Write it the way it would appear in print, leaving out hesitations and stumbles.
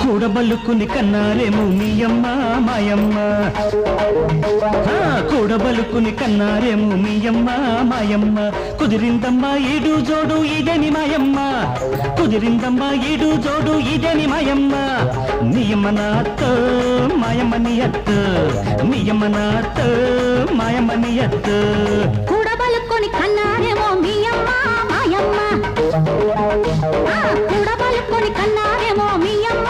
కూడబలుకుని కన్నారేమో మీ అమ్మ మాయమ్మ కూడబలుకుని కన్నారేమో మీ అమ్మ మాయమ్మ కుదిరిందమ్మా ఈడు జోడు ఇదేని మాయమ్మ కుదిరిందమ్మా ఈడు జోడు ఇదేని మాయమ్మ నీయమ్మ నాతో మాయమ్మ నీ అత్తు నీయమ్మ నాతో మాయమ్మ నీ అత్తు కూడబలుకుని కన్నారేమో మీ అమ్మ మాయమ్మ కూడబలుకుని కన్నారేమో మీ అమ్మ